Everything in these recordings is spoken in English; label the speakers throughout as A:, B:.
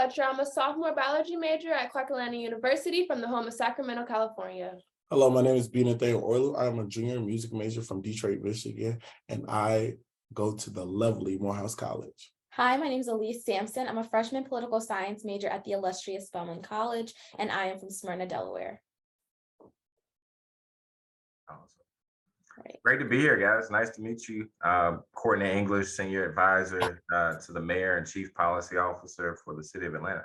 A: Fletcher. I'm a sophomore biology major at Atlanta University from the home of Sacramento, California.
B: Hello, my name is Nathaniel Orlu. I am a junior music major from Detroit, Michigan, and I go to the lovely Morehouse College.
C: Hi, my name is Elise Sampson. I'm a freshman political science major at the illustrious Spelman College, and I am from Smyrna, Delaware.
D: Awesome.
C: Right.
D: Great to be here, guys. Nice to meet you. Courtney English, Senior Advisor to the Mayor and Chief Policy Officer for the City of Atlanta.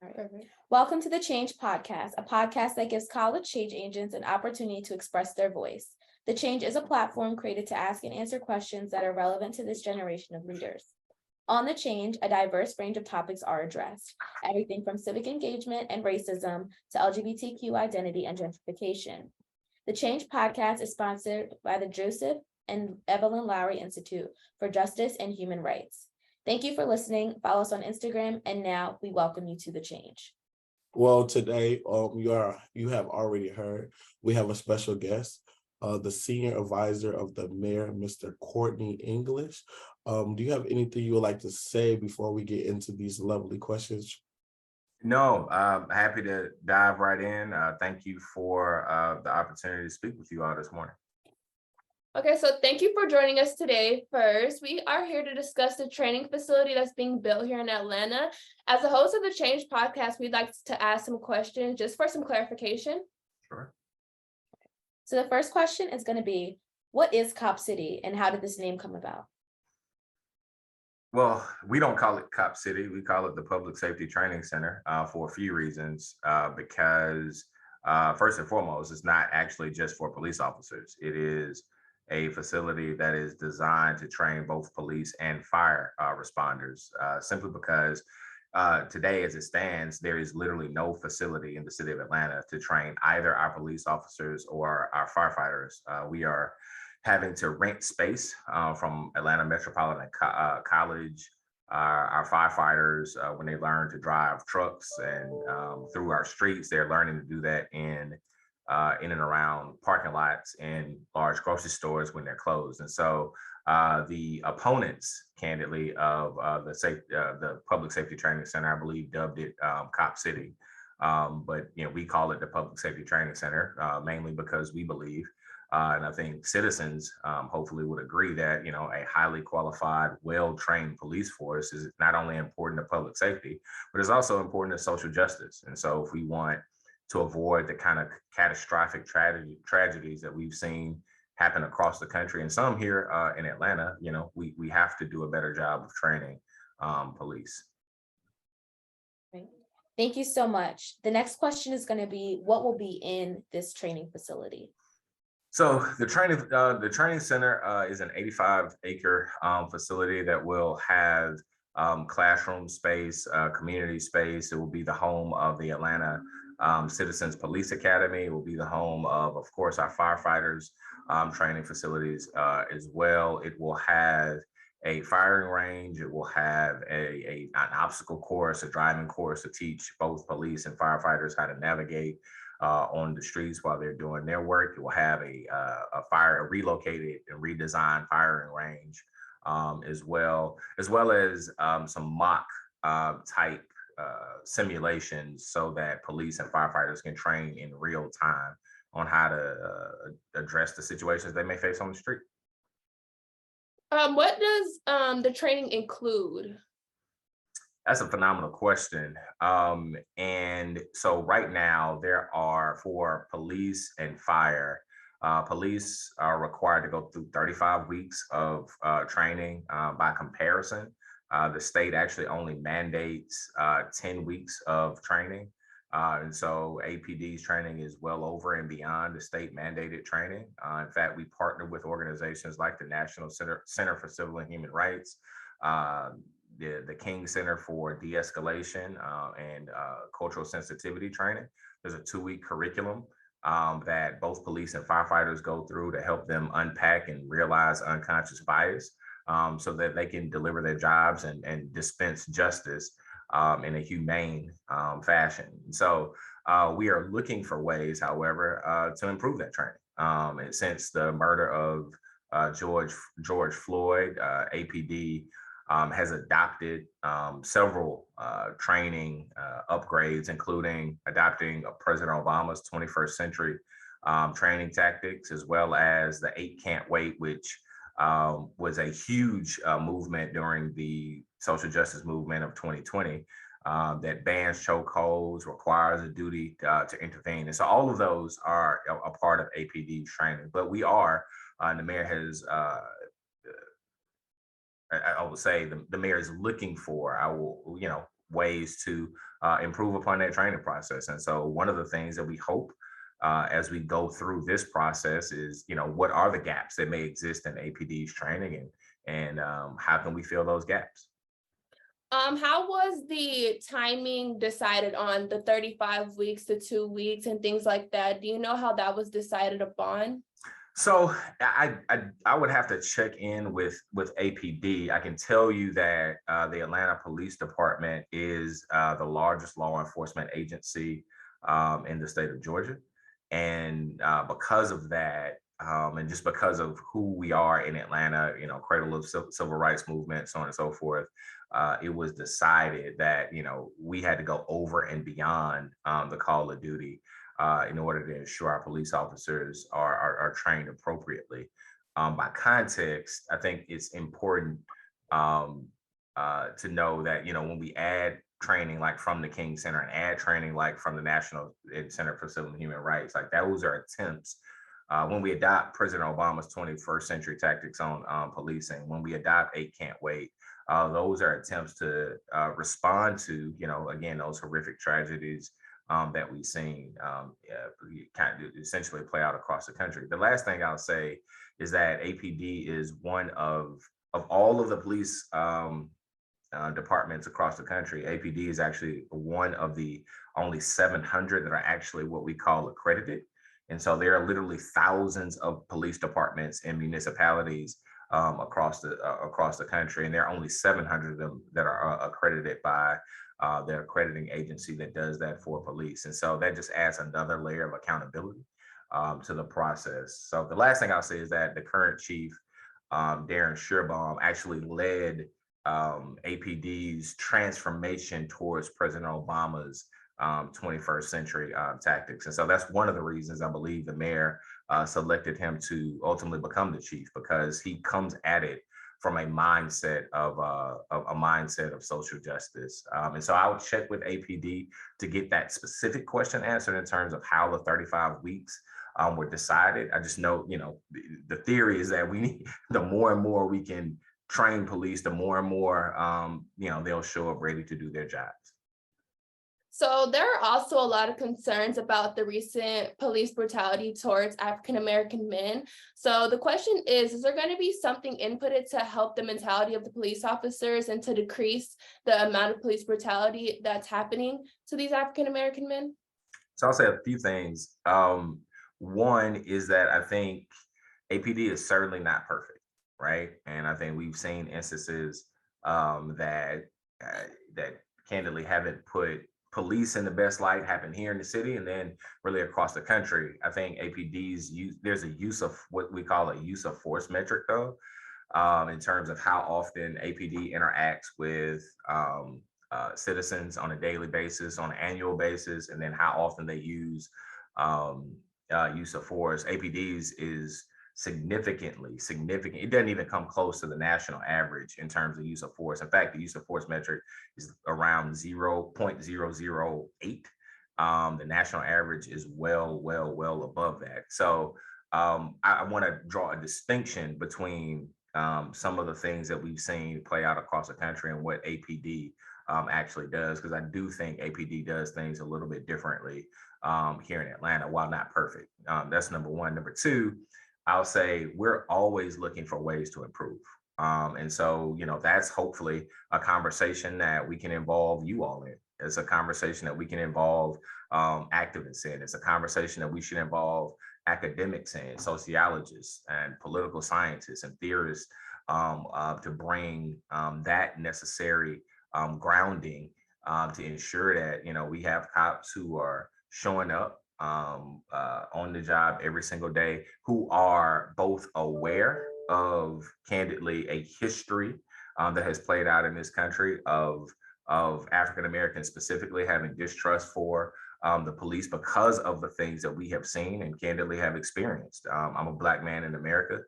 C: All right. Welcome to the Change Podcast, a podcast that gives college change agents an opportunity to express their voice. The Change is a platform created to ask and answer questions that are relevant to this generation of leaders. On The Change, a diverse range of topics are addressed, everything from civic engagement and racism to LGBTQ identity and gentrification. The Change Podcast is sponsored by the Joseph and Evelyn Lowery Institute for Justice and Human Rights. Thank you for listening. Follow us on Instagram, and now we welcome you to The Change.
B: Well, today, you have already heard, we have a special guest, the Senior Advisor of the Mayor, Mr. Courtney English. Do you have anything you would like to say before we get into these lovely questions?
D: No, happy to dive right in. Thank you for the opportunity to speak with you all this morning.
A: Okay, so thank you for joining us today. First, we are here to discuss the training facility that's being built here in Atlanta. As a host of the Change Podcast, we'd like to ask some questions just for some clarification.
D: Sure.
C: So the first question is going to be, what is Cop City and how did this name come about?
D: Well, we don't call it Cop City. We call it the Public Safety Training Center for a few reasons. Because first and foremost, it's not actually just for police officers. It is a facility that is designed to train both police and fire responders, simply because today, as it stands, there is literally no facility in the city of Atlanta to train either our police officers or our firefighters. We are having to rent space from Atlanta Metropolitan College. Our firefighters, when they learn to drive trucks and through our streets, they're learning to do that in and around parking lots and large grocery stores when they're closed. And so the opponents, candidly, of the Public Safety Training Center, I believe, dubbed it Cop City. But we call it the Public Safety Training Center, mainly because we believe, and I think citizens hopefully would agree that a highly qualified, well-trained police force is not only important to public safety, but it's also important to social justice. And so if we want to avoid the kind of catastrophic tragedies that we've seen happen across the country and some here in Atlanta, we have to do a better job of training police.
C: Great. Thank you so much. The next question is going to be, what will be in this training facility?
D: So the training center is an 85-acre facility that will have classroom space, community space. It will be the home of the Atlanta Citizens Police Academy. It will be the home of course, our firefighters training facilities as well. It will have a firing range. It will have an obstacle course, a driving course to teach both police and firefighters how to navigate on the streets while they're doing their work. It will have a relocated and redesigned firing range as well as some mock type simulations so that police and firefighters can train in real time on how to address the situations they may face on the street.
A: What does the training include?
D: That's a phenomenal question. And so right now there are, for police and fire, police are required to go through 35 weeks of training. By comparison, the state actually only mandates 10 weeks of training. And so APD's training is well over and beyond the state mandated training. In fact, we partner with organizations like the National Center for Civil and Human Rights, the King Center for De-escalation and cultural sensitivity training. There's a 2-week curriculum that both police and firefighters go through to help them unpack and realize unconscious bias so that they can deliver their jobs and dispense justice in a humane fashion. So we are looking for ways, however, to improve that training. And since the murder of George Floyd, APD has adopted several training upgrades, including adopting President Obama's 21st century training tactics, as well as the 8 Can't Wait, which was a huge movement during the social justice movement of 2020 that bans chokeholds, requires a duty to intervene. And so all of those are a part of APD's training. But we are, and the mayor has, I would say the mayor is looking for, ways to improve upon that training process. And so one of the things that we hope as we go through this process is, what are the gaps that may exist in APD's training, and how can we fill those gaps?
A: How was the timing decided on the 35 weeks to 2 weeks and things like that? Do you know how that was decided upon?
D: So I would have to check in with APD. I can tell you that the Atlanta Police Department is the largest law enforcement agency in the state of Georgia. And because of that, and just because of who we are in Atlanta, cradle of civil rights movement, so on and so forth, it was decided that, we had to go over and beyond the call of duty in order to ensure our police officers are trained appropriately. By context, I think it's important to know that, when we add training like from the King Center and add training like from the National Center for Civil and Human Rights, like those are attempts. When we adopt President Obama's 21st century tactics on policing, when we adopt 8 Can't Wait, those are attempts to respond to, again, those horrific tragedies that we've seen kind of essentially play out across the country. The last thing I'll say is that APD is one of all of the police departments across the country. APD is actually one of the only 700 that are actually what we call accredited. And so there are literally thousands of police departments and municipalities across the country, and there are only 700 of them that are accredited by the accrediting agency that does that for police. And so that just adds another layer of accountability to the process. So the last thing I'll say is that the current chief, Darren Shearbaum, actually led APD's transformation towards President Obama's 21st century tactics. And so that's one of the reasons I believe the mayor selected him to ultimately become the chief, because he comes at it from a mindset of social justice. And so I would check with APD to get that specific question answered in terms of how the 35 weeks were decided. I just know, the theory is that we need, the more and more we can train police, the more and more, they'll show up ready to do their jobs.
A: So there are also a lot of concerns about the recent police brutality towards African-American men. So the question is there going to be something inputted to help the mentality of the police officers and to decrease the amount of police brutality that's happening to these African-American men?
D: So I'll say a few things. One is that I think APD is certainly not perfect, right? And I think we've seen instances that candidly haven't put police in the best light happen here in the city and then really across the country. I think there's a use of what we call a use of force metric though, in terms of how often APD interacts with citizens on a daily basis, on an annual basis, and then how often they use use of force. APD's is significant. It doesn't even come close to the national average in terms of use of force. In fact, the use of force metric is around 0.008. The national average is well above that. So I want to draw a distinction between some of the things that we've seen play out across the country and what APD actually does, because I do think APD does things a little bit differently here in Atlanta, while not perfect. That's number one. Number two, I'll say we're always looking for ways to improve. And so, that's hopefully a conversation that we can involve you all in. It's a conversation that we can involve activists in. It's a conversation that we should involve academics in, sociologists and political scientists and theorists to bring that necessary grounding to ensure that, we have cops who are showing up on the job every single day, who are both aware of, candidly, a history that has played out in this country of African Americans specifically having distrust for the police because of the things that we have seen and candidly have experienced. I'm a Black man in America,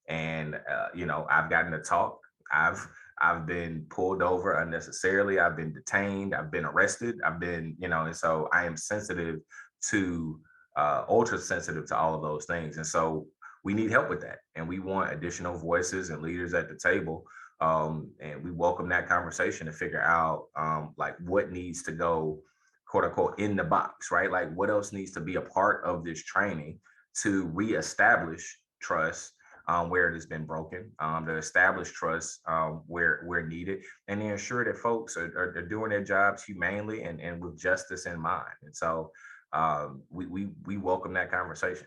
D: and I've gotten to talk. I've been pulled over unnecessarily. I've been detained. I've been arrested. I've been, and so I am sensitive to, ultra sensitive to all of those things. And so we need help with that. And we want additional voices and leaders at the table. And we welcome that conversation to figure out like what needs to go, quote unquote, in the box, right? Like what else needs to be a part of this training to reestablish trust where it has been broken, to establish trust where needed, and to ensure that folks are doing their jobs humanely and with justice in mind. And so we welcome that conversation.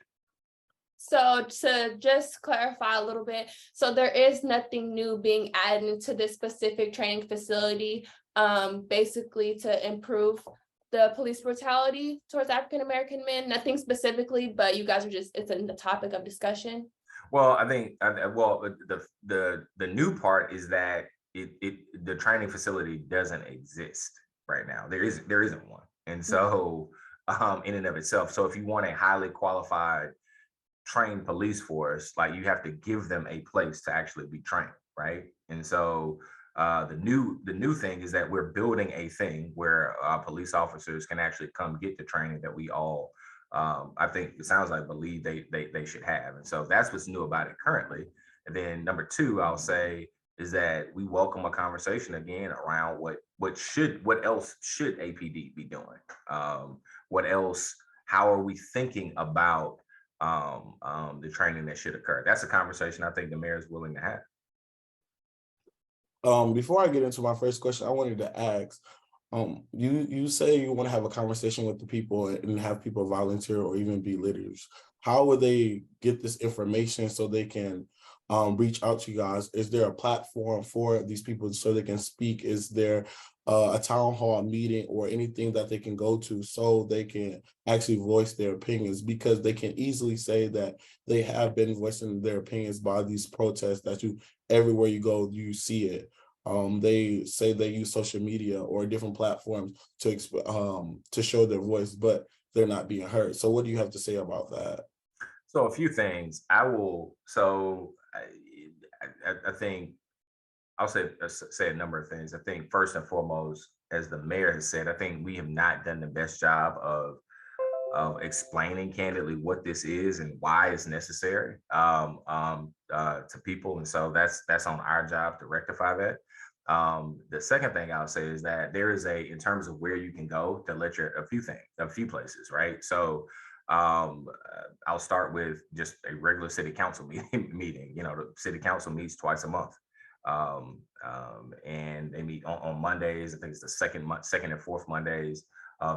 A: So to just clarify a little bit, so there is nothing new being added into this specific training facility, basically to improve the police brutality towards African American men, nothing specifically, but you guys are just, it's a topic of discussion.
D: Well, I think, the new part is that the training facility doesn't exist right now. There isn't one. And so in and of itself, so if you want a highly qualified trained police force, like you have to give them a place to actually be trained, right? And so the new thing is that we're building a thing where police officers can actually come get the training that we all, I think it sounds like, believe they should have. And so that's what's new about it currently. And then number two, I'll say, is that we welcome a conversation again around what else should APD be doing? What else? How are we thinking about the training that should occur? That's a conversation I think the mayor is willing to have.
B: Before I get into my first question, I wanted to ask, you say you want to have a conversation with the people and have people volunteer or even be leaders. How would they get this information so they can reach out to you guys? Is there a platform for these people so they can speak? Is there a town hall meeting or anything that they can go to so they can actually voice their opinions? Because they can easily say that they have been voicing their opinions by these protests that everywhere you go, you see it. They say they use social media or different platforms to show their voice, but they're not being heard. So what do you have to say about that?
D: So a few things. I think I'll say a number of things. I think first and foremost, as the mayor has said, I think we have not done the best job of explaining candidly what this is and why it's necessary to people. And so that's on our job to rectify that. The second thing I'll say is that there is in terms of where you can go to let a few places, right? So I'll start with just a regular city council meeting. The city council meets twice a month. And they meet on Mondays. I think it's the second and fourth Mondays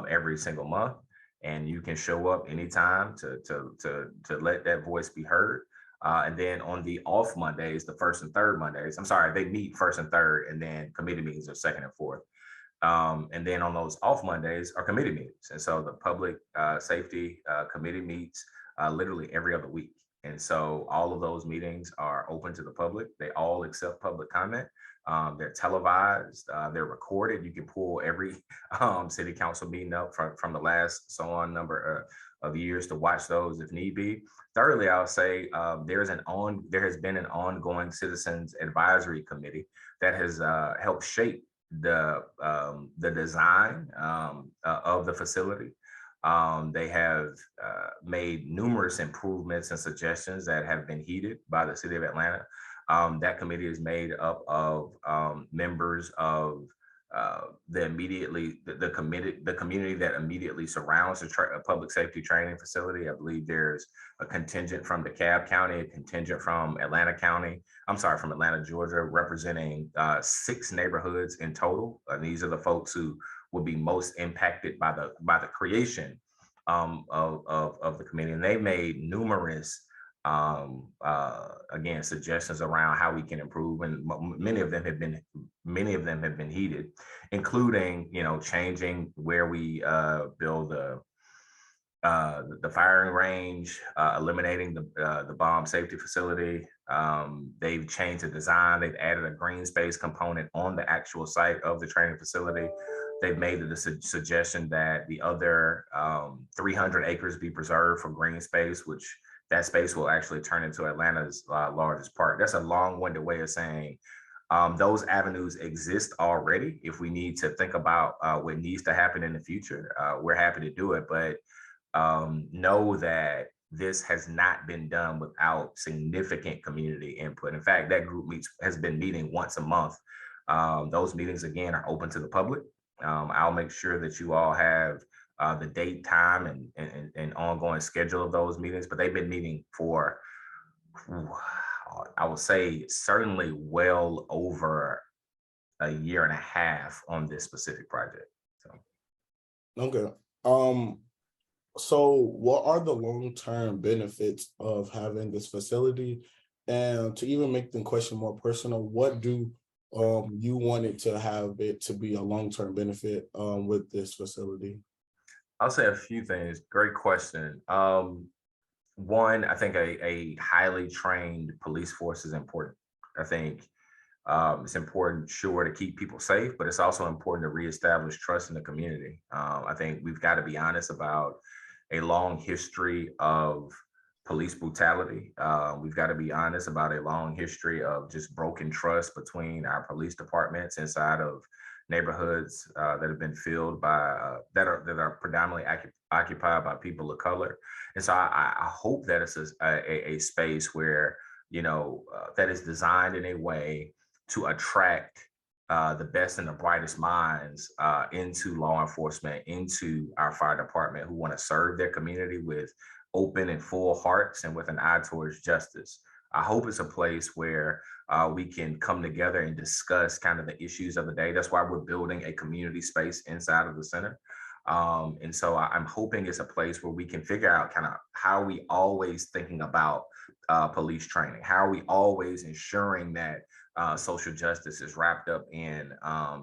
D: every single month. And you can show up anytime to let that voice be heard. And then on the off Mondays, the first and third Mondays, they meet first and third, and then committee meetings are second and fourth. And then on those off Mondays are committee meetings. And so the public safety committee meets literally every other week. And so all of those meetings are open to the public. They all accept public comment. They're televised, they're recorded. You can pull every city council meeting up from the last number of years to watch those if need be. Thirdly, I'll say there has been an ongoing citizens advisory committee that has helped shape the design of the facility. They have made numerous improvements and suggestions that have been heeded by the city of Atlanta. That committee is made up of members of the community that immediately surrounds the public safety training facility. I believe there's a contingent from DeKalb County, a contingent from Atlanta, Georgia, representing 6 neighborhoods in total. These are the folks who will be most impacted by the creation of the committee, and they made numerous suggestions around how we can improve, and many of them have been heeded, including changing where we build the firing range, eliminating the bomb safety facility. They've changed the design. They've added a green space component on the actual site of the training facility. They've made the suggestion that the other 300 acres be preserved for green space, which that space will actually turn into Atlanta's largest park. That's a long-winded way of saying those avenues exist already. If we need to think about what needs to happen in the future, we're happy to do it. But know that this has not been done without significant community input. In fact, that group has been meeting once a month. Those meetings, again, are open to the public. I'll make sure that you all have the date, time, and ongoing schedule of those meetings, but they've been meeting for, I would say, certainly well over a year and a half on this specific project. So.
B: Okay. So what are the long-term benefits of having this facility? And to even make the question more personal, what do you want it to have it to be a long-term benefit with this facility?
D: I'll say a few things. Great question. One, I think a highly trained police force is important. I think it's important, sure, to keep people safe, but it's also important to reestablish trust in the community. I think we've got to be honest about a long history of police brutality. We've got to be honest about a long history of just broken trust between our police departments inside of neighborhoods that have been filled by that are predominantly occupied by people of color. And so I hope that it's a space where that is designed in a way to attract the best and the brightest minds into law enforcement, into our fire department, who want to serve their community with open and full hearts and with an eye towards justice. I hope it's a place where we can come together and discuss kind of the issues of the day. That's why we're building a community space inside of the center. And so I'm hoping it's a place where we can figure out kind of how we always thinking about police training, how are we always ensuring that social justice is wrapped up in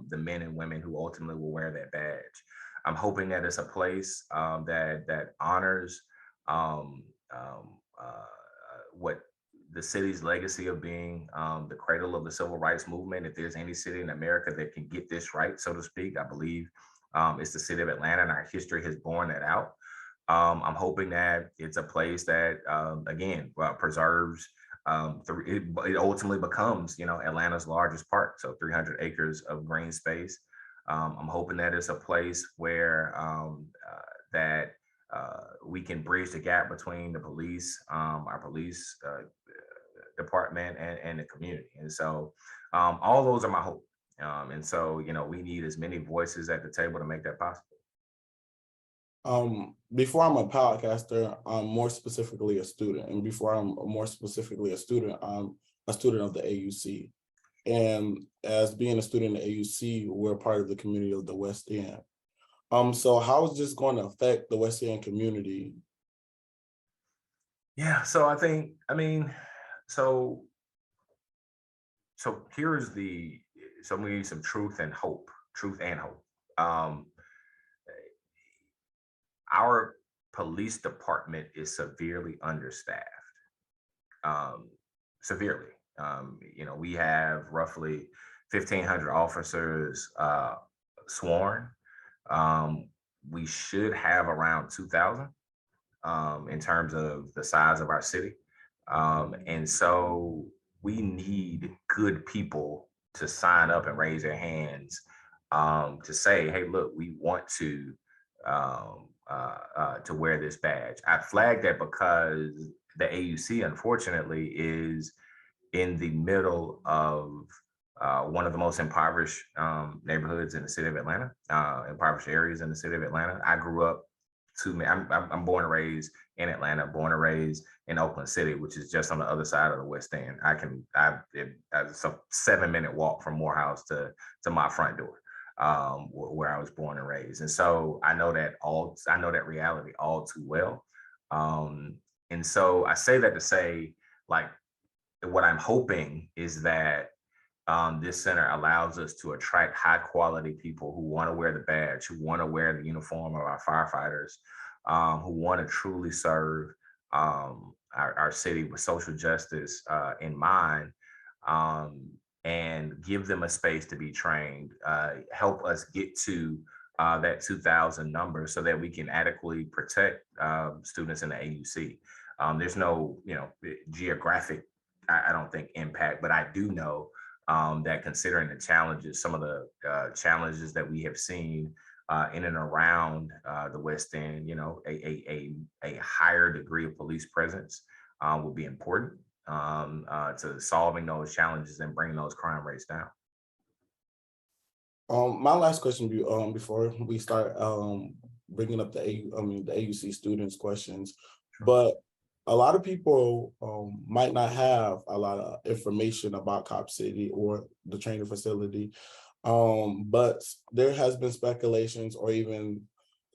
D: the men and women who ultimately will wear that badge. I'm hoping that it's a place that honors what the city's legacy of being the cradle of the civil rights movement. If there's any city in America that can get this right, so to speak, I believe it's the city of Atlanta, and our history has borne that out. I'm hoping that it's a place that, again, preserves, it ultimately becomes, Atlanta's largest park, so 300 acres of green space. I'm hoping that it's a place where that we can bridge the gap between the police, our police department, and the community. And so all those are my hope. And so, we need as many voices at the table to make that possible.
B: Before I'm a podcaster, I'm more specifically a student. And before I'm more specifically a student, I'm a student of the AUC. And as being a student of the AUC, we're part of the community of the West End. So how is this going to affect the West End community?
D: Yeah, so so here's so we need some truth and hope. Our police department is severely understaffed, severely. We have roughly 1,500 officers sworn. We should have around 2,000 in terms of the size of our city. And so we need good people to sign up and raise their hands to say, hey, look, we want to wear this badge. I flagged that because the AUC, unfortunately, is in the middle of one of the most impoverished neighborhoods in the city of Atlanta, impoverished areas in the city of Atlanta. I grew up I'm born and raised in Atlanta, born and raised in Oakland City, which is just on the other side of the West End. It's a 7-minute walk from Morehouse to my front door, where I was born and raised. And so I know that reality all too well. And so I say that to say, like, what I'm hoping is that this center allows us to attract high quality people who want to wear the badge, who want to wear the uniform of our firefighters, who want to truly serve our city with social justice in mind, and give them a space to be trained, help us get to that 2,000 number so that we can adequately protect students in the AUC. There's no, geographic, I don't think, impact, but I do know that considering the challenges, some of the challenges that we have seen in and around the West End, a higher degree of police presence will be important to solving those challenges and bringing those crime rates down.
B: My last question before we start bringing up the AUC students questions, but a lot of people might not have a lot of information about Cop City or the training facility, but there has been speculations or even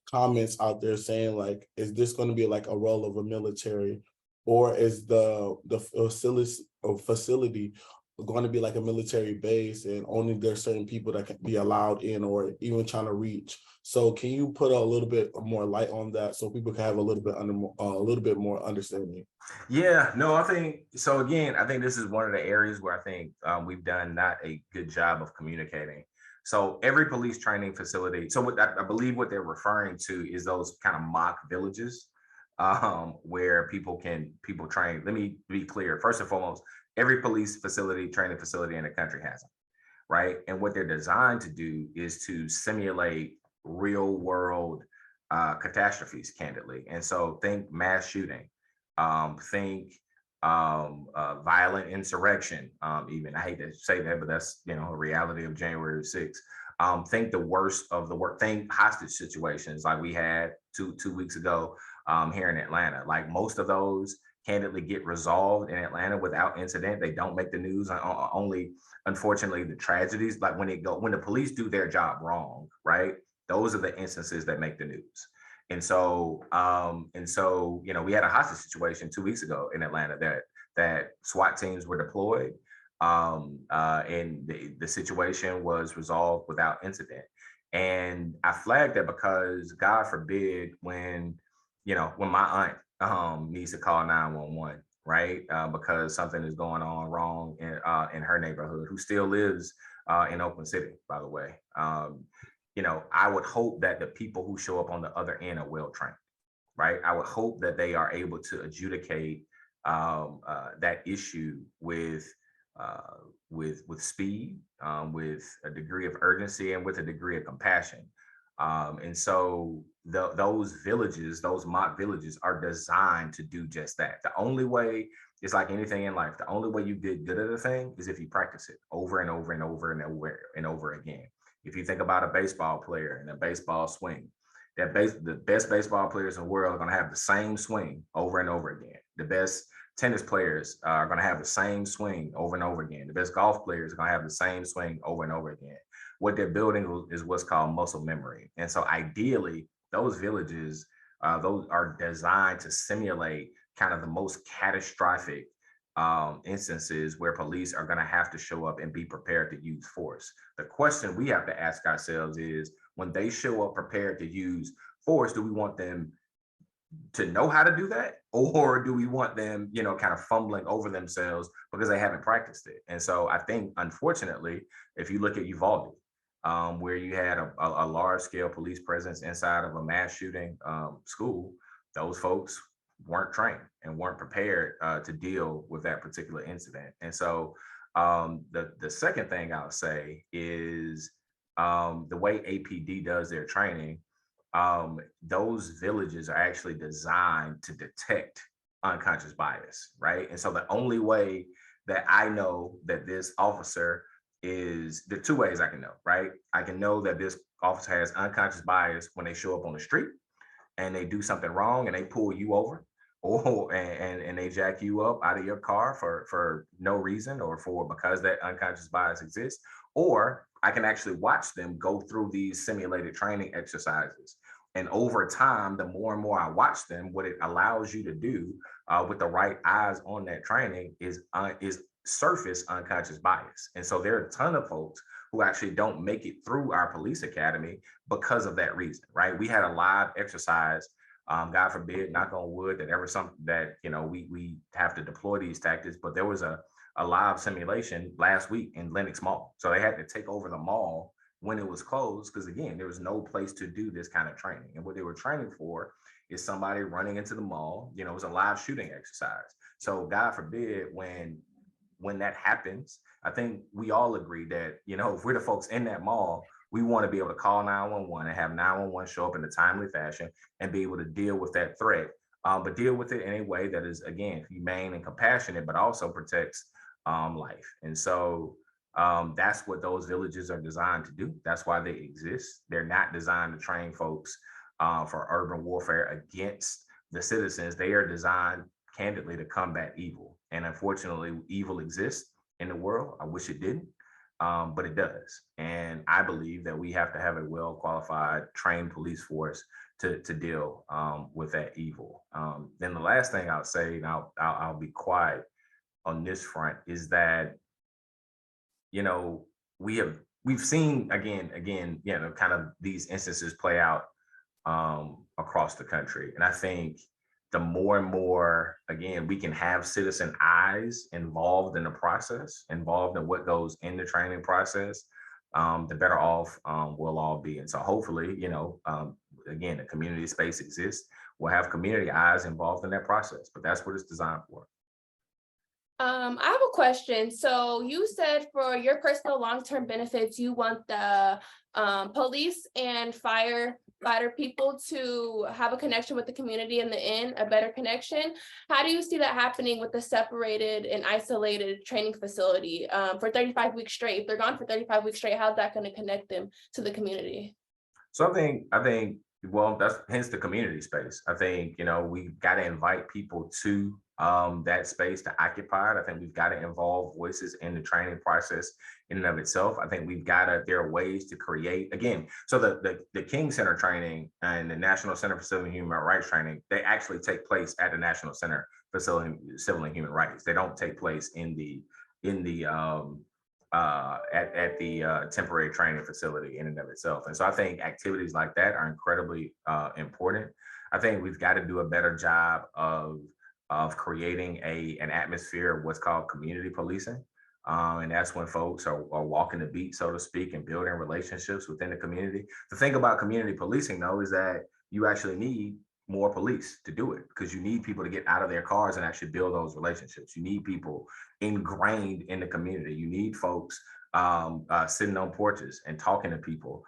B: comments out there saying, like, is this going to be like a role of a military, or is the facility going to be like a military base and only there's certain people that can be allowed in or even trying to reach? So can you put a little bit more light on that so people can have a little bit more understanding?
D: Yeah, no, I think so. Again, I think this is one of the areas where I think we've done not a good job of communicating. So every police training facility, so what I believe what they're referring to is those kind of mock villages where people train. Let me be clear. First and foremost, every police facility, training facility in the country has them, right? And what they're designed to do is to simulate real world catastrophes, candidly. And so think mass shooting, think violent insurrection. Even I hate to say that, but that's a reality of January 6th. Think the worst of the worst. Think hostage situations like we had two weeks ago here in Atlanta. Like most of those candidly get resolved in Atlanta without incident. They don't make the news. Only, unfortunately, the tragedies, like when the police do their job wrong, right? Those are the instances that make the news. And so, we had a hostage situation 2 weeks ago in Atlanta that SWAT teams were deployed, and the situation was resolved without incident. And I flagged that because, God forbid, when my aunt needs to call 911, right, because something is going on wrong in her neighborhood, who still lives in Oakland City, by the way. I would hope that the people who show up on the other end are well trained, right? I would hope that they are able to adjudicate that issue with speed, with a degree of urgency, and with a degree of compassion. And so those villages, those mock villages, are designed to do just that. The only way, it's like anything in life, the only way you get good at a thing is if you practice it over and over and over and over and over again. If you think about a baseball player and a baseball swing, the best baseball players in the world are going to have the same swing over and over again. The best tennis players are going to have the same swing over and over again. The best golf players are going to have the same swing over and over again. What they're building is what's called muscle memory. And so ideally, those villages, those are designed to simulate kind of the most catastrophic instances where police are going to have to show up and be prepared to use force. The question we have to ask ourselves is, when they show up prepared to use force, do we want them to know how to do that? Or do we want them, kind of fumbling over themselves because they haven't practiced it? And so I think, unfortunately, if you look at Uvalde, where you had a large scale police presence inside of a mass shooting school, those folks weren't trained and weren't prepared to deal with that particular incident. And so the second thing I'll say is the way APD does their training, those villages are actually designed to detect unconscious bias, right? And so the only way that I know that this officer is, there are two ways I can know, right? I can know that this officer has unconscious bias when they show up on the street and they do something wrong and they pull you over, or and they jack you up out of your car for no reason, or because that unconscious bias exists. Or I can actually watch them go through these simulated training exercises. And over time, the more and more I watch them, what it allows you to do with the right eyes on that training is surface unconscious bias. And so there are a ton of folks who actually don't make it through our police academy because of that reason, right? We had a live exercise God forbid, knock on wood, that ever something that, we have to deploy these tactics. But there was a live simulation last week in Lenox Mall. So they had to take over the mall when it was closed, because again, there was no place to do this kind of training. And what they were training for is somebody running into the mall. It was a live shooting exercise. So God forbid, when that happens, I think we all agree that, if we're the folks in that mall, we want to be able to call 911 and have 911 show up in a timely fashion and be able to deal with that threat, but deal with it in a way that is, again, humane and compassionate, but also protects life. And so that's what those villages are designed to do. That's why they exist. They're not designed to train folks for urban warfare against the citizens. They are designed, candidly, to combat evil. And unfortunately, evil exists in the world. I wish it didn't, but it does. And I believe that we have to have a well-qualified, trained police force to deal with that evil. Then the last thing I'll say, and I'll be quiet on this front, is that we've seen again, kind of these instances play out across the country. And I think the more and more, again, we can have citizen eyes involved in the process, involved in what goes in the training process, the better off we'll all be. And so hopefully, again, the community space exists. We'll have community eyes involved in that process, but that's what it's designed for.
A: I have a question. So you said for your personal long-term benefits, you want the police and firefighter people to have a connection with the community in the end, a better connection. How do you see that happening with the separated and isolated training facility for 35 weeks straight? If they're gone for 35 weeks straight, how's that going to connect them to the community?
D: So I think, well, that's hence the community space. I think, we've got to invite people to that space to occupy it. I think we've got to involve voices in the training process in and of itself. I think there are ways to create, again, so the King Center training and the National Center for Civil and Human Rights training, they actually take place at the National Center for Civil and Human Rights. They don't take place at the temporary training facility in and of itself. And so I think activities like that are incredibly important. I think we've got to do a better job of creating an atmosphere of what's called community policing. And that's when folks are walking the beat, so to speak, and building relationships within the community. The thing about community policing, though, is that you actually need more police to do it, because you need people to get out of their cars and actually build those relationships. You need people ingrained in the community. You need folks sitting on porches and talking to people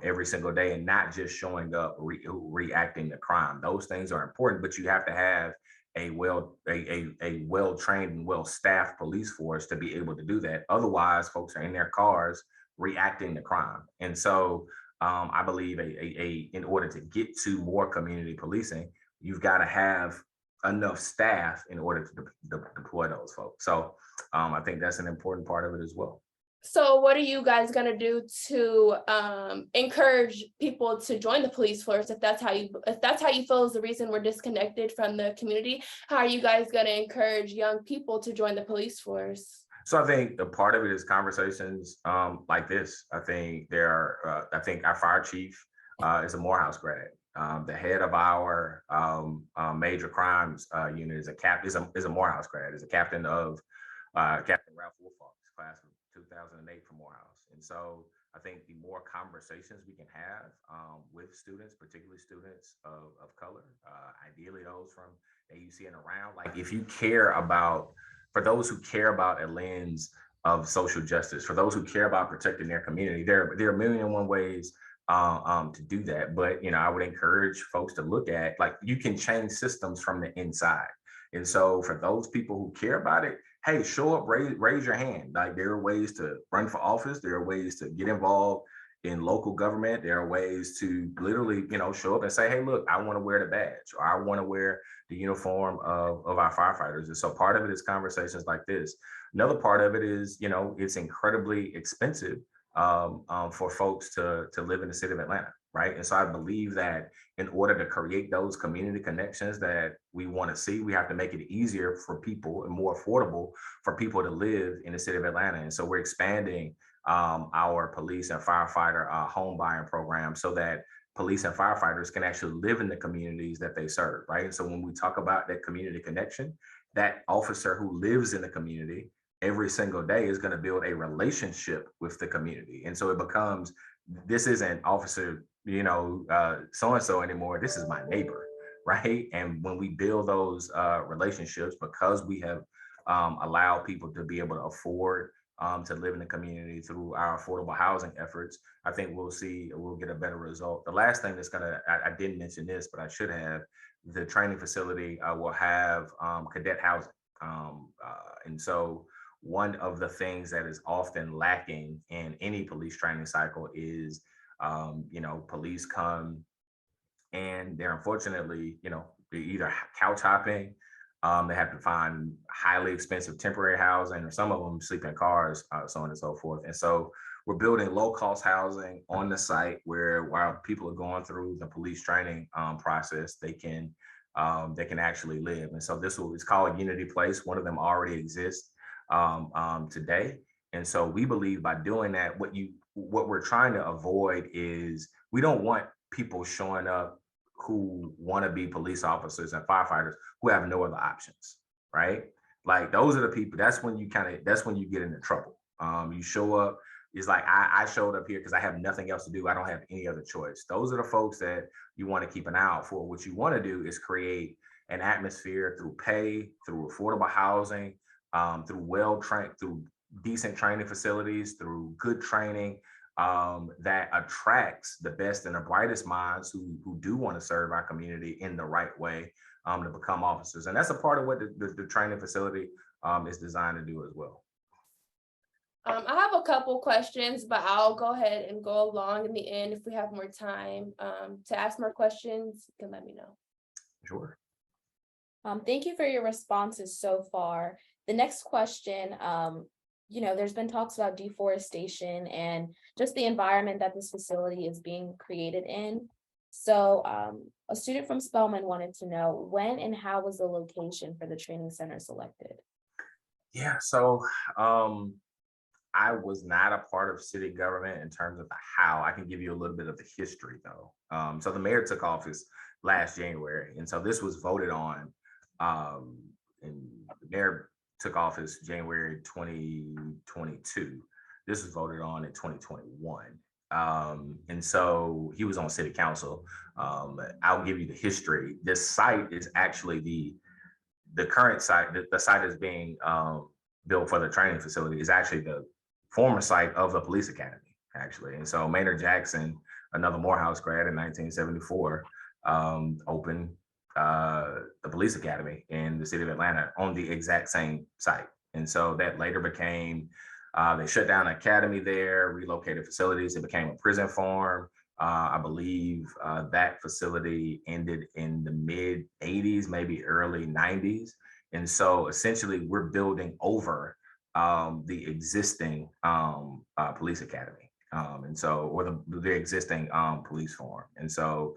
D: every single day, and not just showing up reacting to crime. Those things are important, but you have to have a well-trained and well-staffed police force to be able to do that. Otherwise, folks are in their cars reacting to crime. And so I believe in order to get to more community policing, you've got to have enough staff in order to deploy those folks. So I think that's an important part of it as well.
A: So what are you guys going to do to encourage people to join the police force? If that's how you feel is the reason we're disconnected from the community, how are you guys going to encourage young people to join the police force?
D: So I think a part of it is conversations like this. I think I think our fire chief is a Morehouse grad. The head of our major crimes unit is a Morehouse grad. Is a captain of Captain Ralph Wolfoff's class of 2008 from Morehouse. And so I think the more conversations we can have with students, particularly students of color, ideally those from AUC and around, like if you care about, for those who care about a lens of social justice, for those who care about protecting their community, there are a million and one ways to do that. But, I would encourage folks to look at, like, you can change systems from the inside. And so for those people who care about it, hey, show up, raise your hand. Like, there are ways to run for office. There are ways to get involved in local government. There are ways to literally, show up and say, hey, look, I want to wear the badge, or I want to wear the uniform of our firefighters. And so part of it is conversations like this. Another part of it is, it's incredibly expensive for folks to live in the city of Atlanta, right? And so I believe that in order to create those community connections that we want to see, we have to make it easier for people and more affordable for people to live in the city of Atlanta. And so we're expanding our police and firefighter home buying program so that police and firefighters can actually live in the communities that they serve, right? And so when we talk about that community connection, that officer who lives in the community every single day is going to build a relationship with the community. And so it becomes, this isn't officer, so-and-so anymore. This is my neighbor, right? And when we build those relationships, because we have allowed people to be able to afford to live in the community through our affordable housing efforts, I think we'll get a better result. The last thing I didn't mention this, but I should have, the training facility will have cadet housing. And so one of the things that is often lacking in any police training cycle is, police come and they're unfortunately, they're either couch hopping, they have to find highly expensive temporary housing, or some of them sleep in cars, so on and so forth. And so we're building low-cost housing on the site where, while people are going through the police training process, they can actually live. And so it's called Unity Place. One of them already exists today. And so we believe by doing that, what we're trying to avoid is, we don't want people showing up who want to be police officers and firefighters who have no other options, right? Like, those are the people, that's when you get into trouble. You show up, it's like, I showed up here because I have nothing else to do. I don't have any other choice. Those are the folks that you want to keep an eye out for. What you want to do is create an atmosphere through pay, through affordable housing, through decent training facilities, through good training, that attracts the best and the brightest minds who do want to serve our community in the right way, to become officers. And that's a part of what the training facility is designed to do as well.
A: I have a couple questions, but I'll go ahead and go along in the end if we have more time to ask more questions. You can let me know.
D: Sure.
C: Thank you for your responses so far. The next question, there's been talks about deforestation and just the environment that this facility is being created in. So a student from Spelman wanted to know, when and how was the location for the training center selected?
D: Yeah, so I was not a part of city government in terms of the how. I can give you a little bit of the history though. So the mayor took office last January. And so this was voted on, and the mayor took office January 2022. This was voted on in 2021. And so he was on city council. I'll give you the history. This site is actually the current site. The site is being built for the training facility is actually the former site of the police academy, actually. And so Maynard Jackson, another Morehouse grad in 1974, opened the police academy in the city of Atlanta on the exact same site. And so that later became, they shut down the academy there, relocated facilities. It became a prison farm. I believe that facility ended in the mid 80s, maybe early 90s. And so essentially we're building over the existing police academy. Or the existing police farm. And so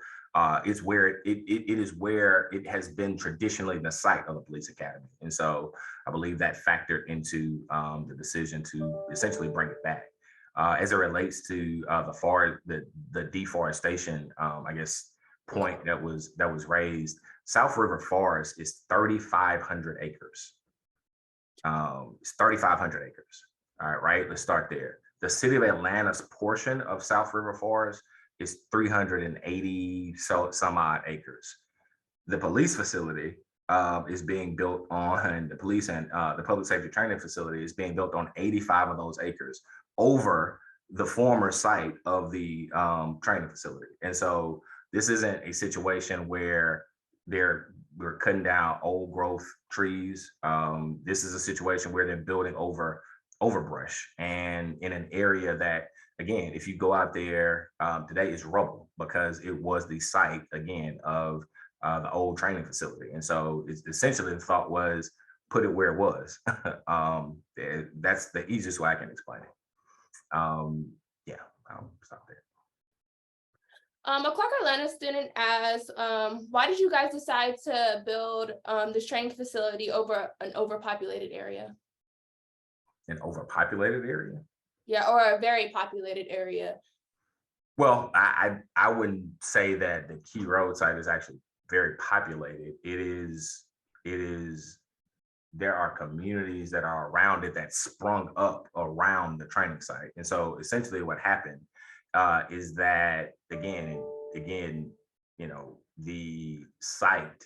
D: it's where it is where it has been traditionally the site of the police academy. And so I believe that factored into the decision to essentially bring it back. As it relates to the deforestation, I guess, point that was raised, South River Forest is 3,500 acres. It's 3,500 acres. All right, let's start there. The city of Atlanta's portion of South River Forest is 380 some odd acres. The police facility is being built on, the police and the public safety training facility is being built on 85 of those acres over the former site of the training facility. And so this isn't a situation where we're cutting down old growth trees. This is a situation where they're building over overbrush, and in an area that, again, if you go out there today, is rubble because it was the site, again, of the old training facility. And so it's essentially the thought was put it where it was. That's the easiest way I can explain it. Yeah, I'll stop there.
A: A Clark Atlanta student asks, why did you guys decide to build this training facility over an overpopulated area?
D: An overpopulated area?
A: Yeah, or a very populated area.
D: Well, I wouldn't say that the Key Road site is actually very populated. It is there are communities that are around it that sprung up around the training site. And so essentially what happened is that again, the site,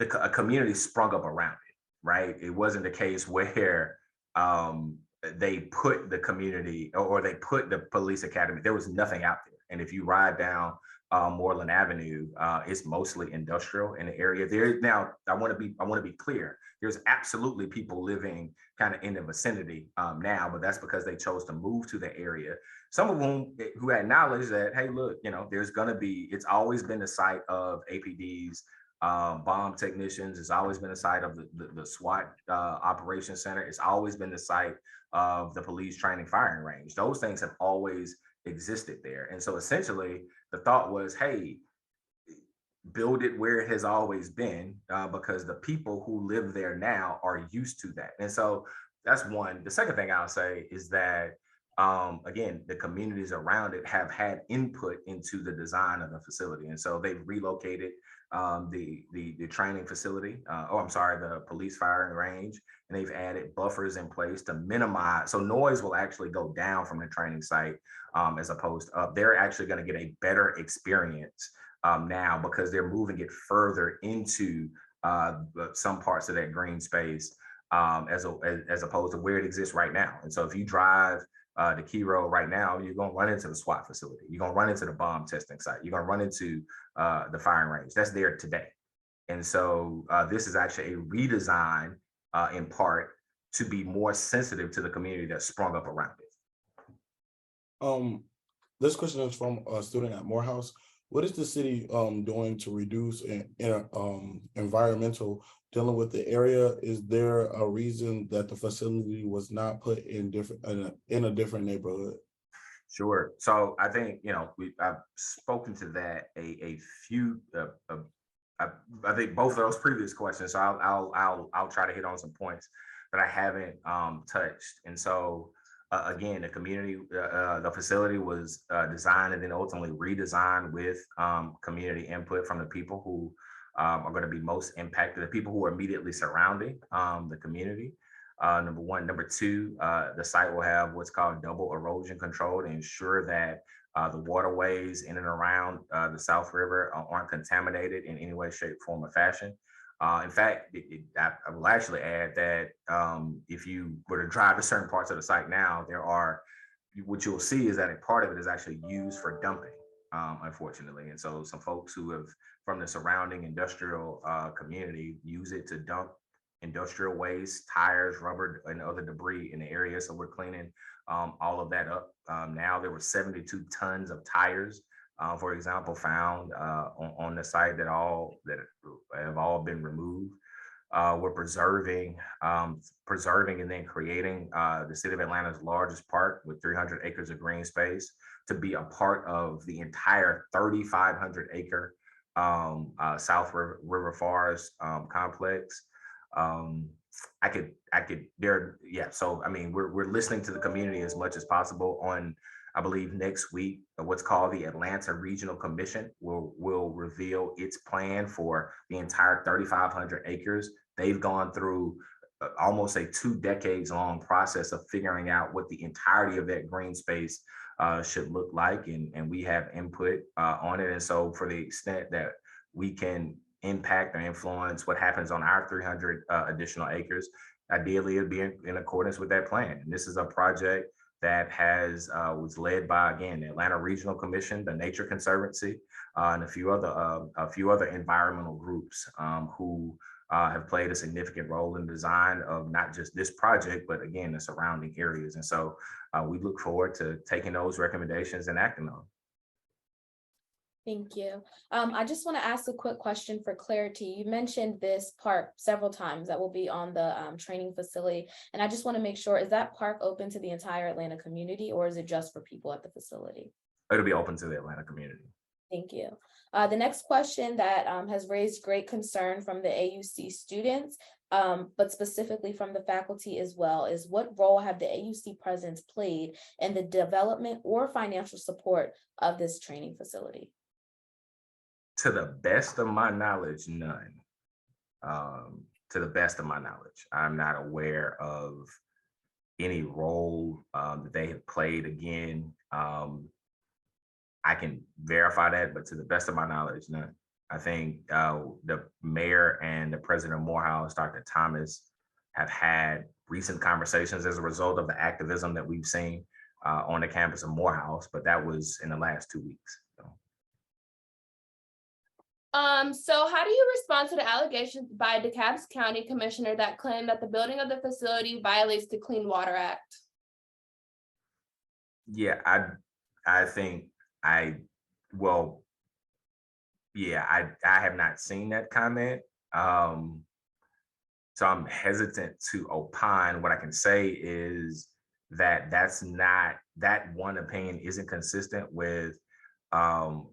D: a community sprung up around it, right? It wasn't the case where um, they put the community or they put the police academy. There was nothing out there. And if you ride down Moreland Avenue, it's mostly industrial in the area. There now, I want to be clear. There's absolutely people living kind of in the vicinity now, but that's because they chose to move to the area. Some of whom who acknowledge that, hey, look, there's going to be. It's always been the site of APD's bomb technicians. It's always been the site of the SWAT operations center. It's always been the site of the police training firing range. Those things have always existed there. And so essentially the thought was, hey, build it where it has always been, because the people who live there now are used to that. And so that's one. The second thing I'll say is that again, the communities around it have had input into the design of the facility. And so they've relocated the training facility, the police firing range, and they've added buffers in place to minimize, so noise will actually go down from the training site as opposed to up. They're actually going to get a better experience now because they're moving it further into some parts of that green space as opposed to where it exists right now. And so if you drive the Key Road right now, you're going to run into the SWAT facility. You're going to run into the bomb testing site. You're going to run into the firing range. That's there today. And so this is actually a redesign in part to be more sensitive to the community that sprung up around it.
B: This question is from a student at Morehouse. What is the city doing to reduce environmental dealing with the area? Is there a reason that the facility was not put in a different neighborhood?
D: Sure. So I think I've spoken to that a few. I think both of those previous questions. So I'll try to hit on some points that I haven't touched. And so again, the facility was designed and then ultimately redesigned with community input from the people who are going to be most impacted, the people who are immediately surrounding the community. Number one. Number two, the site will have what's called double erosion control to ensure that the waterways in and around the South River aren't contaminated in any way, shape, form, or fashion. In fact, I will actually add that if you were to drive to certain parts of the site now, what you'll see is that a part of it is actually used for dumping, unfortunately. And so some folks who have from the surrounding industrial community use it to dump industrial waste, tires, rubber, and other debris in the area. So we're cleaning all of that up. Now there were 72 tons of tires, for example, found on the site that have all been removed. We're preserving and then creating the city of Atlanta's largest park with 300 acres of green space to be a part of the entire 3,500 acre South River Forest complex. So I mean, we're listening to the community as much as possible. On, I believe next week, what's called the Atlanta Regional Commission will reveal its plan for the entire 3,500 acres. They've gone through almost a 2 decades long process of figuring out what the entirety of that green space should look like, and we have input on it. And so, for the extent that we can impact or influence what happens on our 300 additional acres, ideally it'd be in accordance with that plan. And this is a project that was led by, again, the Atlanta Regional Commission, the Nature Conservancy, and a few other environmental groups who have played a significant role in the design of not just this project, but again, the surrounding areas. And so we look forward to taking those recommendations and acting on them.
C: Thank you. I just want to ask a quick question for clarity. You mentioned this park several times that will be on the training facility. And I just want to make sure, is that park open to the entire Atlanta community, or is it just for people at the facility?
D: It'll be open to the Atlanta community.
C: Thank you. The next question that has raised great concern from the AUC students, but specifically from the faculty as well, is what role have the AUC presidents played in the development or financial support of this training facility?
D: To the best of my knowledge, none. To the best of my knowledge, I'm not aware of any role that they have played. Again, I can verify that, but to the best of my knowledge, none. I think the mayor and the president of Morehouse, Dr. Thomas, have had recent conversations as a result of the activism that we've seen on the campus of Morehouse, but that was in the last 2 weeks.
A: So how do you respond to the allegations by DeKalb County Commissioner that claim that the building of the facility violates the Clean Water Act?
D: Yeah, I think I have not seen that comment. So I'm hesitant to opine. What I can say is that that one opinion isn't consistent with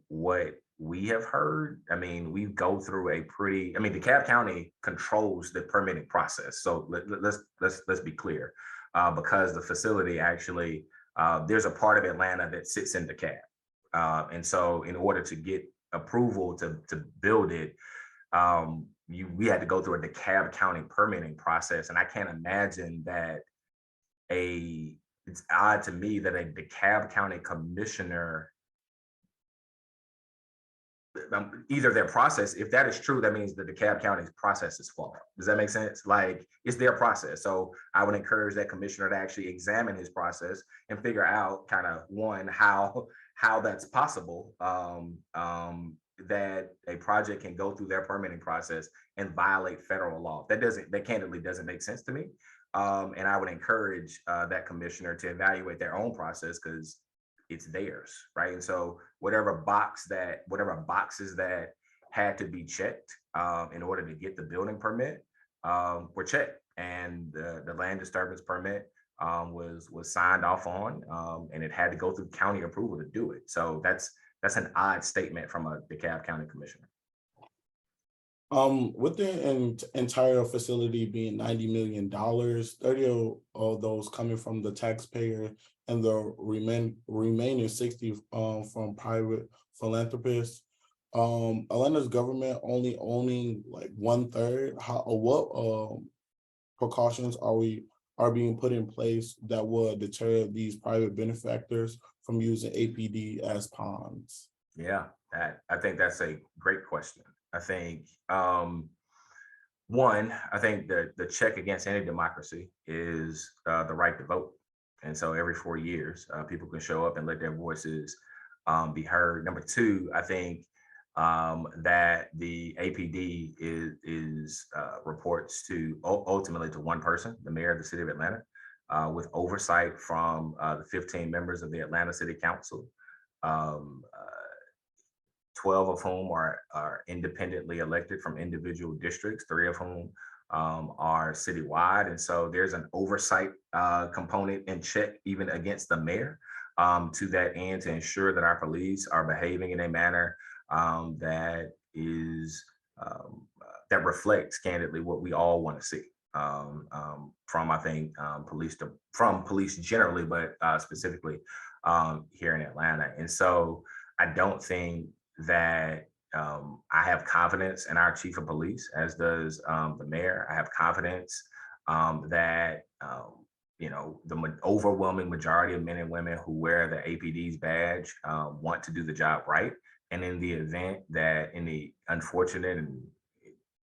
D: what we have heard. I mean, we go through DeKalb County controls the permitting process. So let's be clear, because the facility actually, there's a part of Atlanta that sits in DeKalb. And so in order to get approval to build it, we had to go through a DeKalb County permitting process. And I can't imagine that it's odd to me that a DeKalb County commissioner, either their process, if that is true, that means the DeKalb County's process is flawed. Does that make sense? Like, it's their process. So I would encourage that commissioner to actually examine his process and figure out kind of how that's possible, that a project can go through their permitting process and violate federal law. That candidly doesn't make sense to me. And I would encourage that commissioner to evaluate their own process, because it's theirs, right? And so whatever boxes that had to be checked in order to get the building permit were checked, and the land disturbance permit was signed off on, and it had to go through county approval to do it. So that's an odd statement from a DeKalb County commissioner.
B: With the entire facility being $90 million, 30 of those coming from the taxpayer and the remaining 60 from private philanthropists, Atlanta's government only owning like 1/3. What precautions are being put in place that would deter these private benefactors from using APD as pawns?
D: Yeah, I think that's a great question. I think one, I think the check against any democracy is the right to vote. And so every 4 years, people can show up and let their voices be heard. Number two, I think that the APD is reports to ultimately to one person, the mayor of the city of Atlanta, with oversight from the 15 members of the Atlanta City Council, 12 of whom are independently elected from individual districts, 3 of whom are citywide. And so there's an oversight component and check even against the mayor to that end, to ensure that our police are behaving in a manner that reflects candidly what we all want to see from, I think, police generally, but specifically here in Atlanta. And so I don't think that I have confidence in our chief of police, as does the mayor. I have confidence that the overwhelming majority of men and women who wear the APD's badge want to do the job right. And in the unfortunate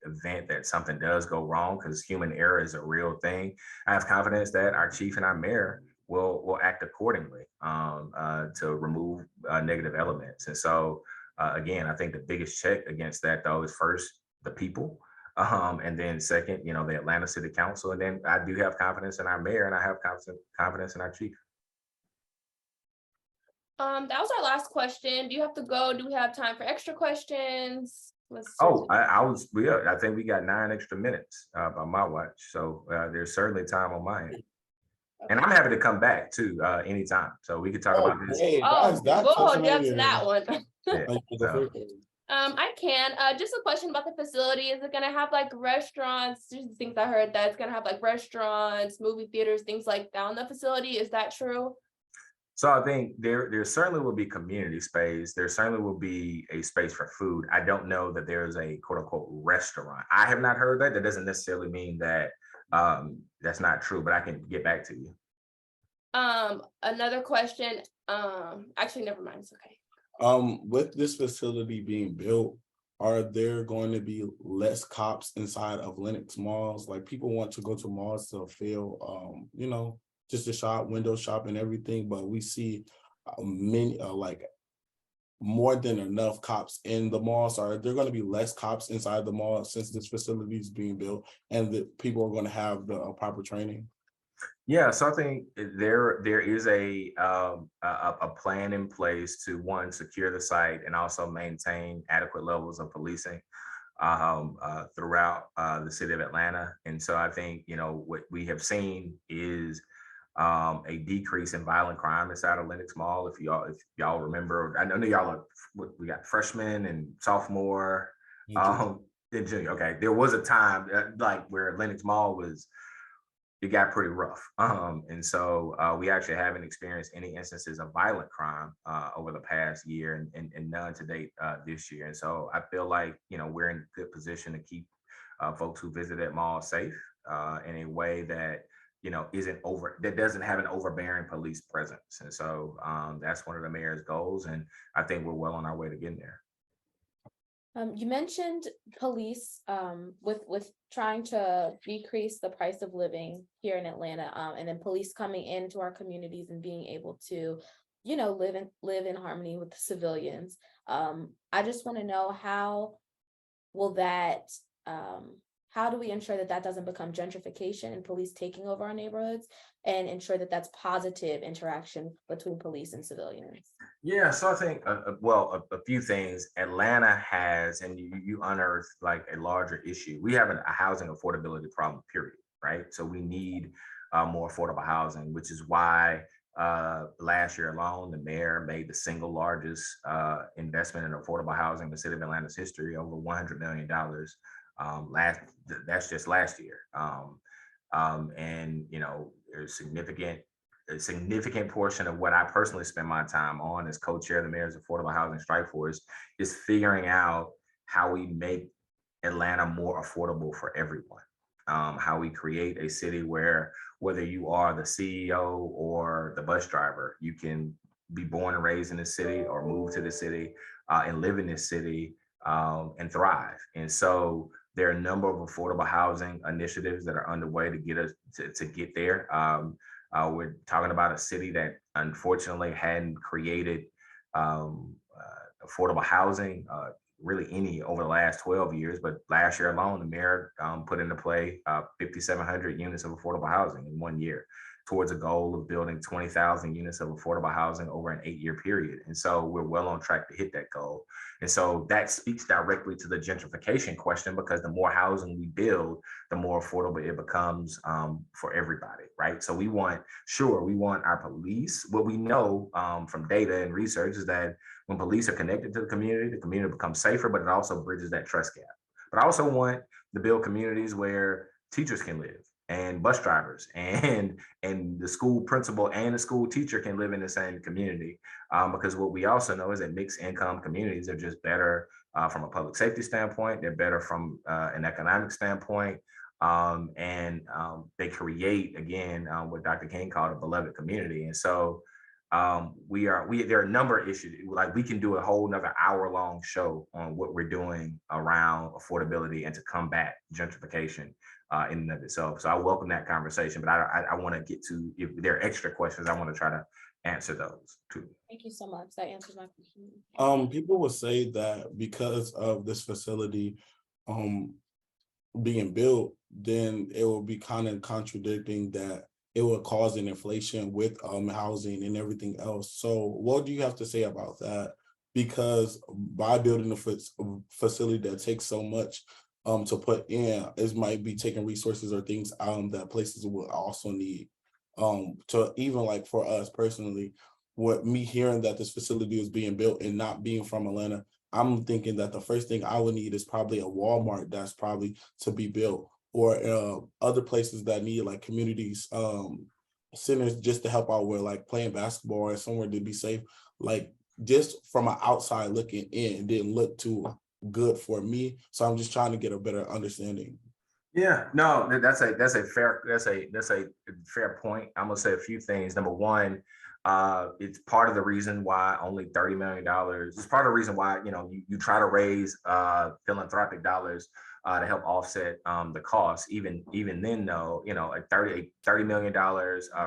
D: event that something does go wrong, because human error is a real thing, I have confidence that our chief and our mayor will act accordingly to remove negative elements. And so again, I think the biggest check against that, though, is first the people, and then second, the Atlanta City Council. And then I do have confidence in our mayor, and I have confidence in our chief.
A: That was our last question. Do you have to go? Do we have time for extra questions?
D: I think we got 9 extra minutes by my watch. So there's certainly time on my end. Okay. And I'm happy to come back too anytime. So we could talk about this.
A: We'll hold you up to that one.
D: Yeah. So,
A: I can. Just a question about the facility. Is it gonna have like restaurants? Just things I heard that it's gonna have like restaurants, movie theaters, things like that on the facility. Is that true?
D: so I think there certainly will be community space. There certainly will be a space for food. I don't know that there's a quote unquote restaurant. I have not heard that. That doesn't necessarily mean that that's not true, but I can get back to you.
A: Another question. Actually, never mind. It's okay.
B: With this facility being built, are there going to be less cops inside of Lenox malls? Like people want to go to malls to feel, just to shop, window shop and everything, but we see many, like more than enough cops in the malls. So are there going to be less cops inside the mall since this facility is being built and the people are going to have the proper training?
D: Yeah, so I think there is a plan in place to, one, secure the site and also maintain adequate levels of policing throughout the city of Atlanta. And so I think, what we have seen is a decrease in violent crime inside of Lenox Mall. If y'all remember, I know y'all are, we got freshmen and sophomore and junior. Okay, there was a time like where Lenox Mall it got pretty rough. And so we actually haven't experienced any instances of violent crime over the past year and none to date this year. And so I feel like, we're in a good position to keep folks who visit that mall safe in a way that, that doesn't have an overbearing police presence. And so that's one of the mayor's goals. And I think we're well on our way to getting there.
C: You mentioned police with trying to decrease the price of living here in Atlanta, and then police coming into our communities and being able to, live in harmony with the civilians. I just want to know how do we ensure that doesn't become gentrification and police taking over our neighborhoods, and ensure that that's positive interaction between police and civilians?
D: Yeah, so I think, a few things. Atlanta has, and you unearthed like a larger issue. We have a housing affordability problem, period, right? So we need more affordable housing, which is why last year alone, the mayor made the single largest investment in affordable housing in the city of Atlanta's history, over $100 million. That's just last year. And there's a significant portion of what I personally spend my time on as co-chair of the Mayor's Affordable Housing Strike Force is figuring out how we make Atlanta more affordable for everyone. How we create a city where whether you are the CEO or the bus driver, you can be born and raised in the city or move to the city and live in this city and thrive. And so there are a number of affordable housing initiatives that are underway to get us to get there. We're talking about a city that unfortunately hadn't created affordable housing really any over the last 12 years. But last year alone, the mayor put into play 5,700 units of affordable housing in 1 year towards a goal of building 20,000 units of affordable housing over an 8-year period. And so we're well on track to hit that goal. And so that speaks directly to the gentrification question, because the more housing we build, the more affordable it becomes for everybody, right? So we want our police. What we know from data and research is that when police are connected to the community becomes safer, but it also bridges that trust gap. But I also want to build communities where teachers can live, and bus drivers and the school principal and the school teacher can live in the same community, because what we also know is that mixed income communities are just better from a public safety standpoint. They're better from an economic standpoint, and they create, again, what Dr. King called a beloved community. And so there are a number of issues. Like, we can do a whole another hour-long show on what we're doing around affordability and to combat gentrification in and of itself. So I welcome that conversation, but I want to get to, if there are extra questions, I want to try to answer those too.
C: Thank you so much. That answers my question.
B: People will say that because of this facility being built, then it will be kind of contradicting that it will cause an inflation with housing and everything else. So what do you have to say about that? Because by building a facility that takes so much to put in, it might be taking resources or things that places will also need. To even, like, for us personally, what me hearing that this facility is being built and not being from Atlanta, I'm thinking that the first thing I would need is probably a Walmart that's probably to be built, or other places that need like communities, centers just to help out with like playing basketball or somewhere to be safe. Like just from an outside looking in, it didn't look too good for me. So I'm just trying to get a better understanding.
D: Yeah, no, that's a fair point. I'm gonna say a few things. Number one, it's part of the reason why only $30 million. It's part of the reason why you try to raise philanthropic dollars to help offset the cost. Even then, though, a $30 million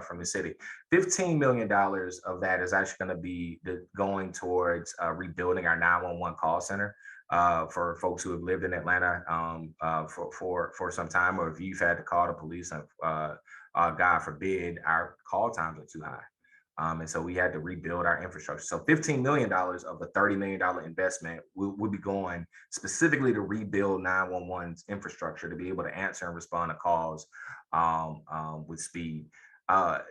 D: from the city, $15 million of that is actually going to be going towards rebuilding our 911 call center. For folks who have lived in Atlanta for some time, or if you've had to call the police, God forbid, our call times are too high. And so we had to rebuild our infrastructure. So $15 million of the $30 million investment will be going specifically to rebuild 911's infrastructure to be able to answer and respond to calls with speed. To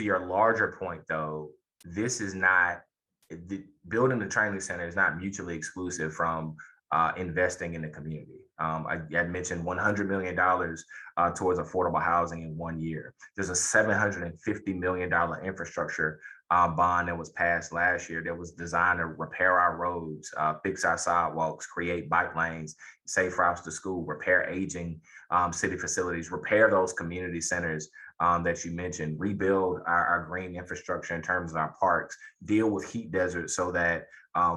D: your larger point, though, this is not, building the training center is not mutually exclusive from investing in the community. I mentioned $100 million towards affordable housing in 1 year. There's a $750 million infrastructure bond that was passed last year that was designed to repair our roads, fix our sidewalks, create bike lanes, safe routes to school, repair aging city facilities, repair those community centers that you mentioned, rebuild our green infrastructure in terms of our parks, deal with heat deserts so that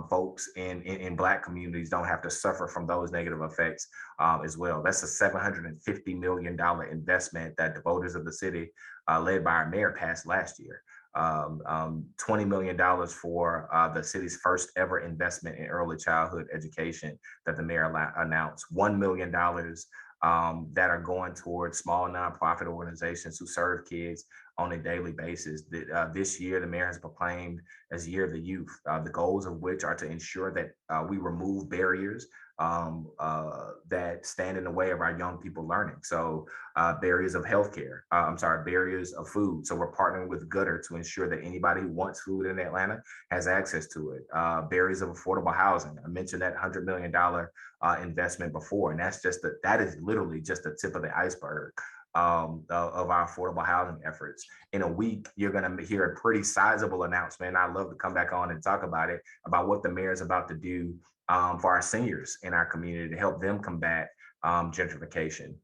D: folks in Black communities don't have to suffer from those negative effects as well. That's a $750 million investment that the voters of the city, led by our mayor, passed last year. $20 million for the city's first ever investment in early childhood education that the mayor announced. $1 million that are going towards small nonprofit organizations who serve kids on a daily basis. This year, the mayor has proclaimed as Year of the Youth, the goals of which are to ensure that we remove barriers that stand in the way of our young people learning. So barriers of healthcare, barriers of food. So we're partnering with Gutter to ensure that anybody who wants food in Atlanta has access to it. Barriers of affordable housing. I mentioned that $100 million investment before, and that is literally just the tip of the iceberg of our affordable housing efforts. In a week, you're going to hear a pretty sizable announcement. I'd love to come back on and talk about it, about what the mayor is about to do for our seniors in our community to help them combat gentrification.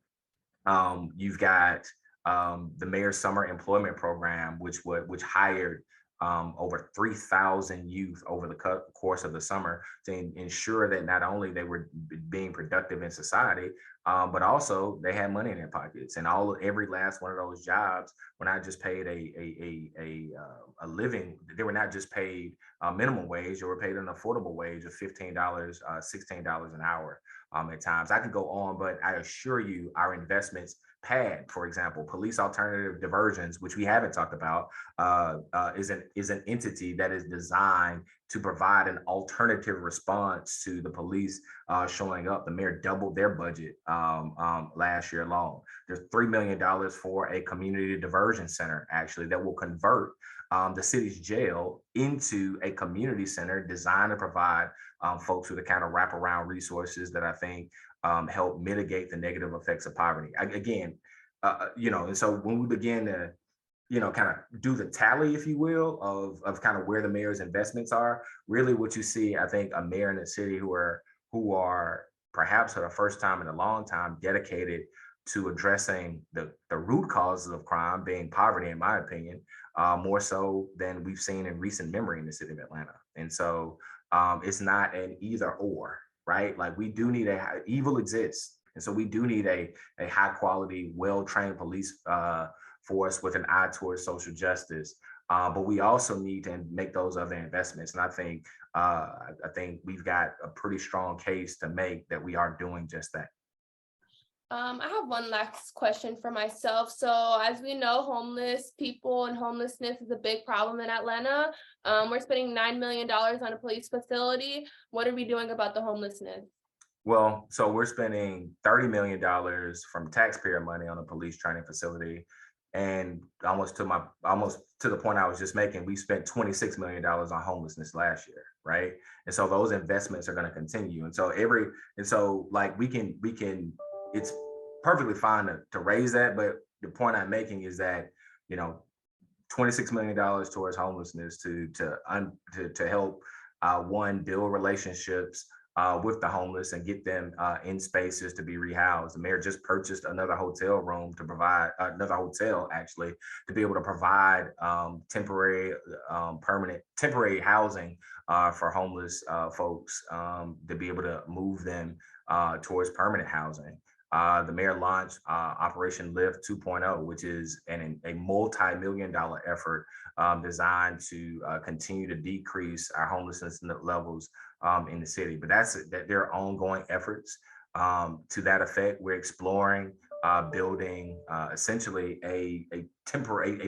D: You've got the mayor's summer employment program, which hired over 3,000 youth over the course of the summer to ensure that not only they were being productive in society, but also they had money in their pockets. And every last one of those jobs were not just paid a living. They were not just paid minimum wage. They were paid an affordable wage of $15, $16 an hour. At times, I could go on, but I assure you, our investments, PAD, for example, police alternative diversions, which we haven't talked about, is an entity that is designed to provide an alternative response to the police showing up. The mayor doubled their budget last year alone. There's $3 million for a community diversion center, actually, that will convert the city's jail into a community center designed to provide folks with the kind of wraparound resources that I think help mitigate the negative effects of poverty. And so when we begin to, kind of do the tally, if you will, of kind of where the mayor's investments are, really what you see, I think, a mayor in the city who are perhaps for the first time in a long time dedicated to addressing the root causes of crime, being poverty, in my opinion, more so than we've seen in recent memory in the city of Atlanta. And so it's not an either or, right? Like we do need evil exists. And so we do need a high quality, well-trained police force with an eye towards social justice. But we also need to make those other investments. And I think we've got a pretty strong case to make that we are doing just that.
A: I have one last question for myself. So as we know, homeless people and homelessness is a big problem in Atlanta. We're spending $9 million on a police facility. What are we doing about the homelessness?
D: Well, so we're spending $30 million from taxpayer money on a police training facility. And almost to the point I was just making, we spent $26 million on homelessness last year, right? And so those investments are going to continue. And so like we can, it's perfectly fine to raise that. But the point I'm making is that, $26 million towards homelessness to help one, build relationships with the homeless and get them in spaces to be rehoused. The mayor just purchased another hotel room to provide another hotel actually to be able to provide temporary housing for homeless folks to be able to move them towards permanent housing. The mayor launched Operation Lift 2.0, which is a multi-million-dollar effort designed to continue to decrease our homelessness levels in the city. But there are ongoing efforts to that effect. We're exploring building essentially a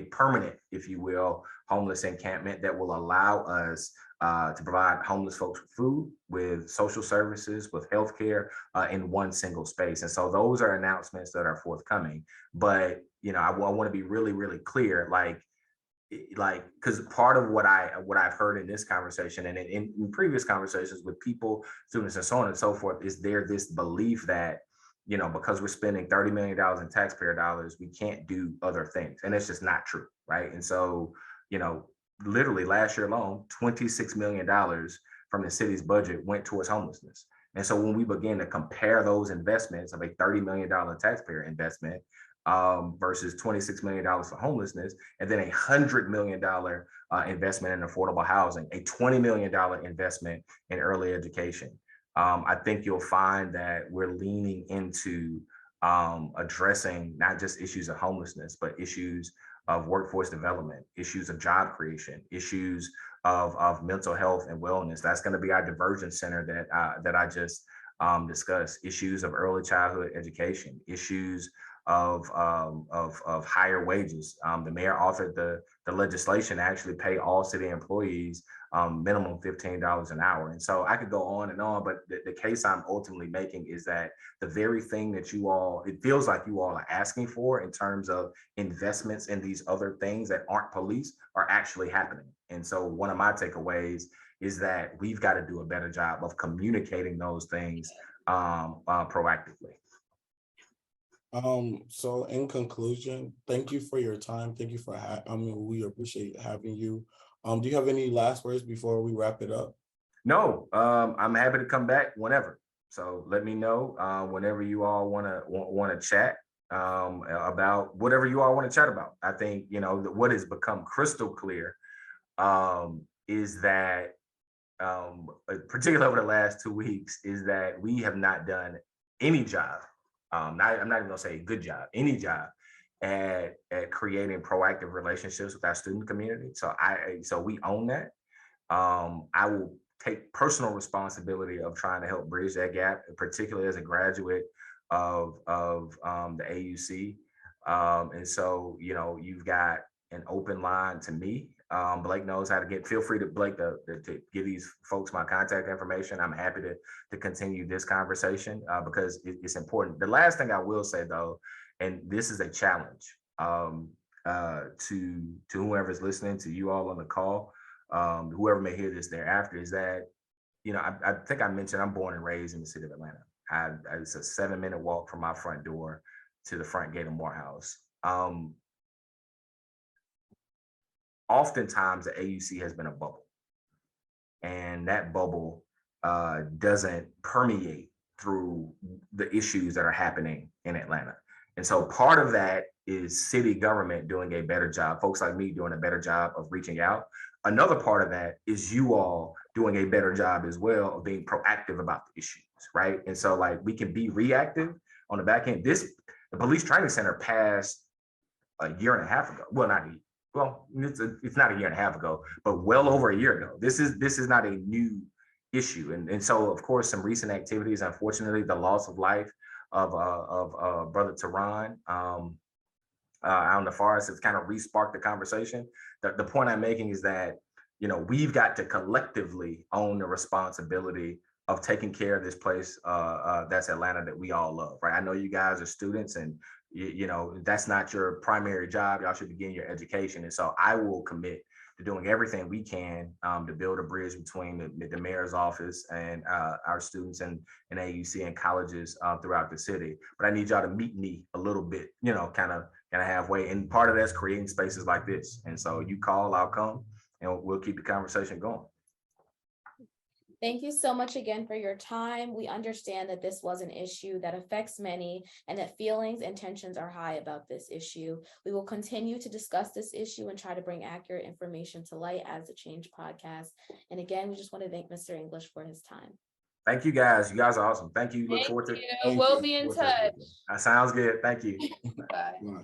D: permanent, if you will, homeless encampment that will allow us to provide homeless folks with food, with social services, with healthcare in one single space. And so those are announcements that are forthcoming. But I want to be really, really clear, because part of what I've heard in this conversation and in previous conversations with people, students, and so on and so forth, is there this belief that because we're spending $30 million in taxpayer dollars, we can't do other things, and it's just not true, right? And so literally last year alone, $26 million from the city's budget went towards homelessness. And so when we begin to compare those investments of a $30 million taxpayer investment versus $26 million for homelessness, and then $100 million investment in affordable housing, a $20 million investment in early education, I think you'll find that we're leaning into addressing not just issues of homelessness, but issues of workforce development, issues of job creation, issues of mental health and wellness. That's going to be our diversion center that I just discussed. Issues of early childhood education, issues of higher wages. The mayor authored the legislation to actually pay all city employees minimum $15 an hour. And so I could go on and on, but the case I'm ultimately making is that the very thing that it feels like you all are asking for in terms of investments in these other things that aren't police are actually happening. And so one of my takeaways is that we've got to do a better job of communicating those things proactively.
B: So in conclusion, thank you for your time. Thank you for we appreciate having you. Do you have any last words before we wrap it up?
D: No, I'm happy to come back whenever. So let me know whenever you all want to chat about whatever you all want to chat about. I think what has become crystal clear is that particularly over the last 2 weeks, is that we have not done any job. I'm not even gonna say a good job, any job at creating proactive relationships with our student community. So we own that. I will take personal responsibility of trying to help bridge that gap, particularly as a graduate of the AUC. And so, you've got an open line to me. Blake knows how to feel free to Blake to give these folks my contact information. I'm happy to continue this conversation because it's important. The last thing I will say though, and this is a challenge to whoever's listening, to you all on the call, whoever may hear this thereafter, is that, I think I mentioned I'm born and raised in the city of Atlanta. It's a 7-minute walk from my front door to the front gate of Morehouse. Oftentimes the AUC has been a bubble, and that bubble doesn't permeate through the issues that are happening in Atlanta. And so part of that is city government doing a better job, folks like me doing a better job of reaching out. Another part of that is you all doing a better job as well of being proactive about the issues, right? And so we can be reactive on the back end. The police training center passed a year and a half ago. It's not a year and a half ago, but well over a year ago. This is not a new issue. And so, of course, some recent activities, unfortunately, the loss of life of Brother Tehran out in the forest has kind of re-sparked the conversation. The point I'm making is that, we've got to collectively own the responsibility of taking care of this place that's Atlanta that we all love, right? I know you guys are students and that's not your primary job. Y'all should begin your education. And so I will commit to doing everything we can to build a bridge between the mayor's office and our students and AUC and colleges throughout the city. But I need y'all to meet me a little bit, kind of halfway. And part of that's creating spaces like this. And so you call, I'll come, and we'll keep the conversation going.
C: Thank you so much again for your time. We understand that this was an issue that affects many and that feelings and tensions are high about this issue. We will continue to discuss this issue and try to bring accurate information to light as the Change podcast. And again, we just want to thank Mr. English for his time.
D: Thank you guys. You guys are awesome. Thank you. Look forward to it.
A: We'll be in touch.
D: That sounds good. Thank you.
A: Bye.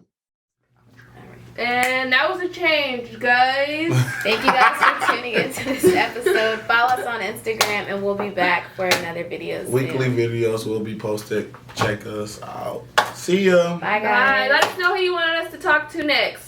A: And that was a change, guys.
C: Thank you guys for tuning into this episode. Follow us on Instagram and we'll be back for another video soon.
B: Weekly videos will be posted. Check us out. See ya.
C: Bye, guys.
A: Bye. Let us know who you wanted us to talk to next.